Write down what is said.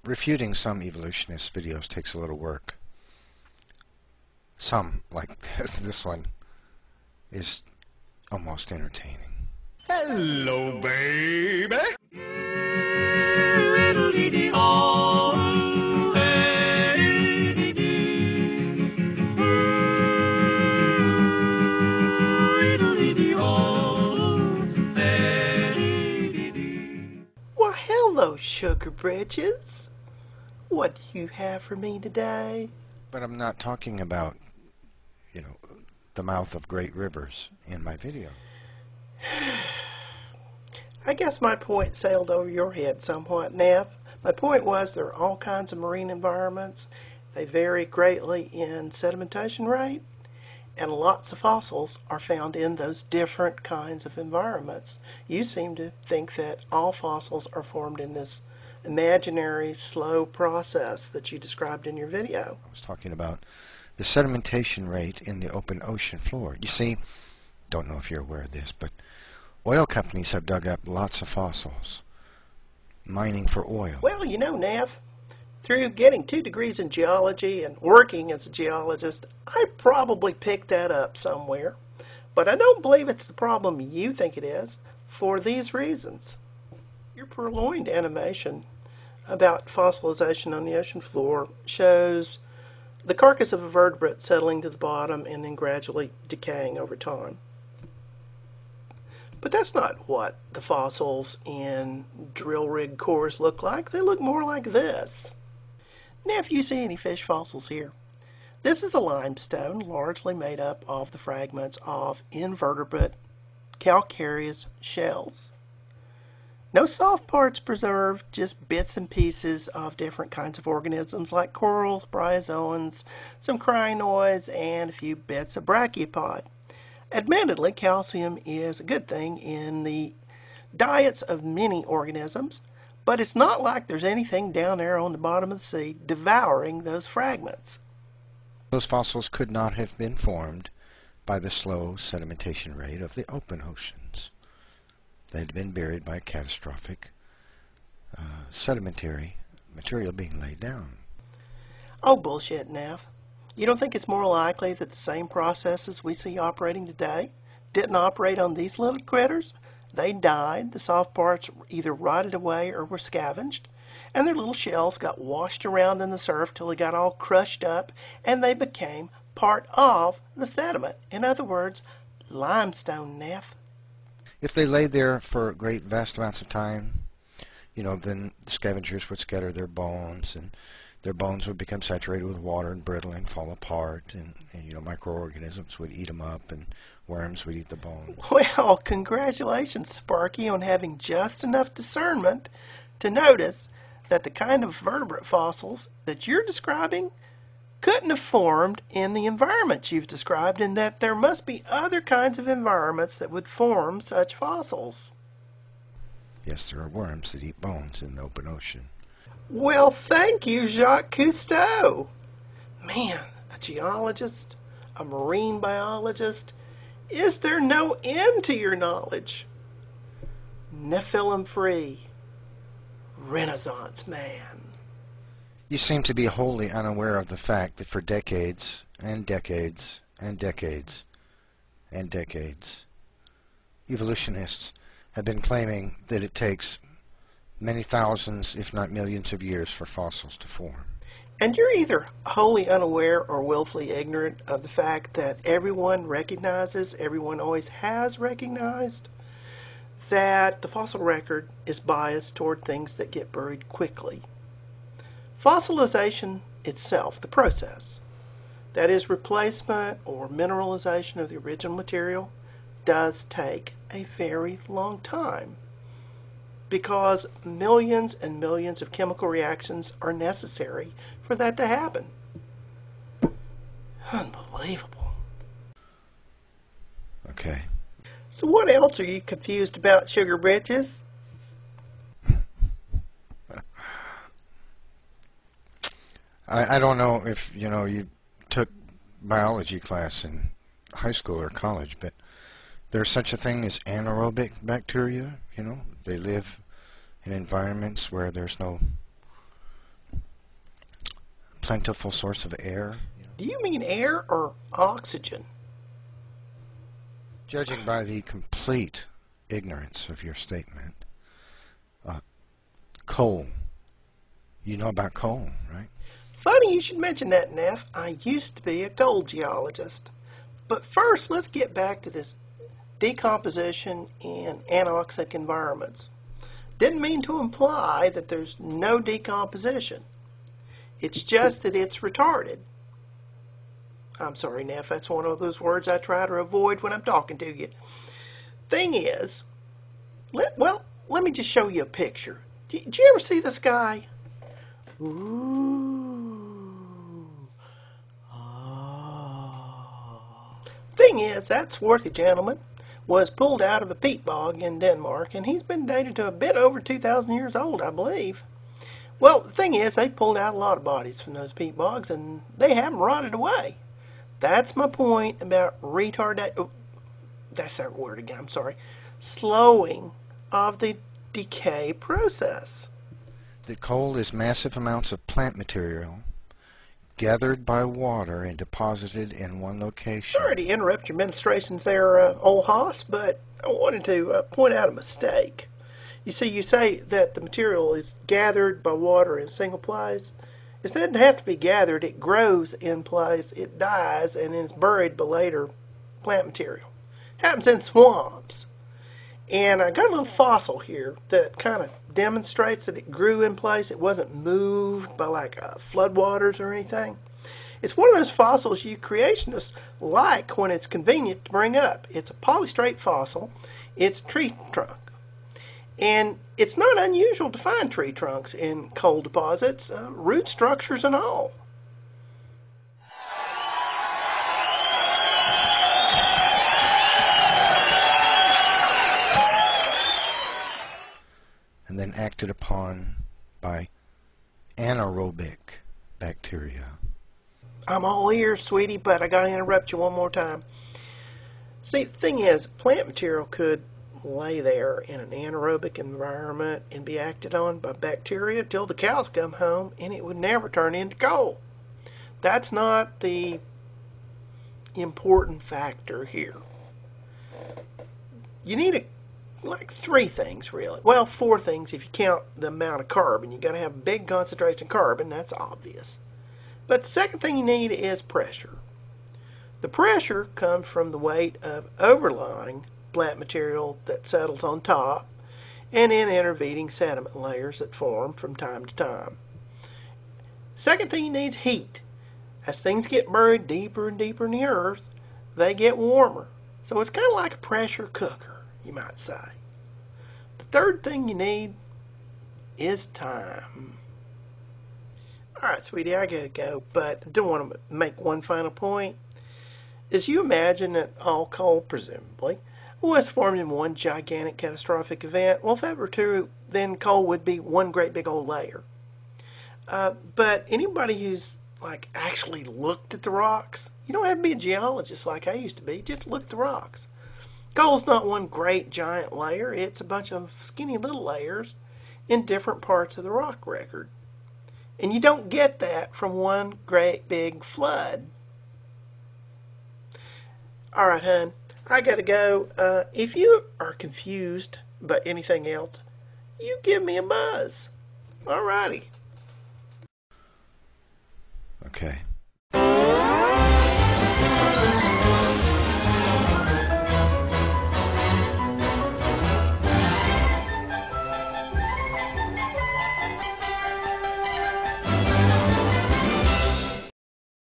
Refuting some evolutionist videos takes a little work. Some, like this one, is almost entertaining. Hello, baby. Well, hello, Sugar Britches. What do you have for me today? But I'm not talking about, the mouth of great rivers in my video. I guess my point sailed over your head somewhat, Neff. My point was there are all kinds of marine environments. They vary greatly in sedimentation rate, and lots of fossils are found in those different kinds of environments. You seem to think that all fossils are formed in this imaginary, slow process that you described in your video. I was talking about the sedimentation rate in the open ocean floor. You see, don't know if you're aware of this, but oil companies have dug up lots of fossils, mining for oil. Well, Neff, through getting 2 degrees in geology and working as a geologist, I probably picked that up somewhere. But I don't believe it's the problem you think it is, for these reasons. Your purloined animation about fossilization on the ocean floor shows the carcass of a vertebrate settling to the bottom and then gradually decaying over time. But that's not what the fossils in drill rig cores look like. They look more like this. Now, if you see any fish fossils here, this is a limestone largely made up of the fragments of invertebrate calcareous shells. No soft parts preserved, just bits and pieces of different kinds of organisms like corals, bryozoans, some crinoids, and a few bits of brachiopod. Admittedly, calcium is a good thing in the diets of many organisms, but it's not like there's anything down there on the bottom of the sea devouring those fragments. Those fossils could not have been formed by the slow sedimentation rate of the open oceans. They had been buried by catastrophic sedimentary material being laid down. Oh, bullshit, Neff. You don't think it's more likely that the same processes we see operating today didn't operate on these little critters? They died, the soft parts either rotted away or were scavenged, and their little shells got washed around in the surf till they got all crushed up, and they became part of the sediment. In other words, limestone, Neff. If they lay there for great vast amounts of time, then the scavengers would scatter their bones, and their bones would become saturated with water and brittle and fall apart, and microorganisms would eat them up, and worms would eat the bone. Well, congratulations, Sparky, on having just enough discernment to notice that the kind of vertebrate fossils that you're describing couldn't have formed in the environments you've described, and that there must be other kinds of environments that would form such fossils. Yes, there are worms that eat bones in the open ocean. Well, thank you, Jacques Cousteau. Man, a geologist, a marine biologist. Is there no end to your knowledge? NephilimFree, Renaissance man. You seem to be wholly unaware of the fact that for decades and decades and decades and decades, evolutionists have been claiming that it takes many thousands, if not millions of years for fossils to form. And you're either wholly unaware or willfully ignorant of the fact that everyone always has recognized, that the fossil record is biased toward things that get buried quickly. Fossilization itself, the process, that is replacement or mineralization of the original material, does take a very long time because millions and millions of chemical reactions are necessary for that to happen. Unbelievable. Okay. So what else are you confused about, Sugar Britches? I don't know if, you took biology class in high school or college, but there's such a thing as anaerobic bacteria, They live in environments where there's no plentiful source of air. Do you mean air or oxygen? Judging by the complete ignorance of your statement, coal. You know about coal, right? Funny you should mention that, Neff. I used to be a gold geologist. But first, let's get back to this decomposition in anoxic environments. Didn't mean to imply that there's no decomposition. It's just that it's retarded. I'm sorry, Neff, that's one of those words I try to avoid when I'm talking to you. Thing is, let me just show you a picture. Did you ever see the sky? Ooh. Oh. Thing is, that swarthy gentleman was pulled out of a peat bog in Denmark, and he's been dated to a bit over 2,000 years old, I believe. Well, the thing is, they pulled out a lot of bodies from those peat bogs, and they haven't rotted away. That's my point about retardation. Oh, that's that word again, I'm sorry. Slowing of the decay process. The coal is massive amounts of plant material gathered by water and deposited in one location. Sorry to interrupt your ministrations there, old Hoss, but I wanted to point out a mistake. You see, you say that the material is gathered by water in a single place. It doesn't have to be gathered. It grows in place, it dies, and then it's buried by later plant material. Happens in swamps. And I got a little fossil here that kind of demonstrates that it grew in place. It wasn't moved by like floodwaters or anything. It's one of those fossils you creationists like when it's convenient to bring up. It's a polystrate fossil. It's a tree trunk. And it's not unusual to find tree trunks in coal deposits, root structures and all. And then acted upon by anaerobic bacteria. I'm all ears, sweetie, but I gotta interrupt you one more time. See, the thing is, plant material could lay there in an anaerobic environment and be acted on by bacteria till the cows come home, and it would never turn into coal. That's not the important factor here. You need like three things, really. Well, four things if you count the amount of carbon. You got to have a big concentration of carbon. That's obvious. But the second thing you need is pressure. The pressure comes from the weight of overlying plant material that settles on top and in intervening sediment layers that form from time to time. Second thing you need is heat. As things get buried deeper and deeper in the earth, they get warmer. So it's kind of like a pressure cooker, you might say. The third thing you need is time. Alright, sweetie, I gotta go, but I do want to make one final point. As you imagine that all coal, presumably, was formed in one gigantic catastrophic event, well, if that were true, then coal would be one great big old layer. But anybody who's like actually looked at the rocks, you don't have to be a geologist like I used to be, just look at the rocks. Coal's not one great giant layer, it's a bunch of skinny little layers in different parts of the rock record. And you don't get that from one great big flood. Alright, hun, I gotta go. If you are confused by anything else, you give me a buzz. Alrighty. Okay.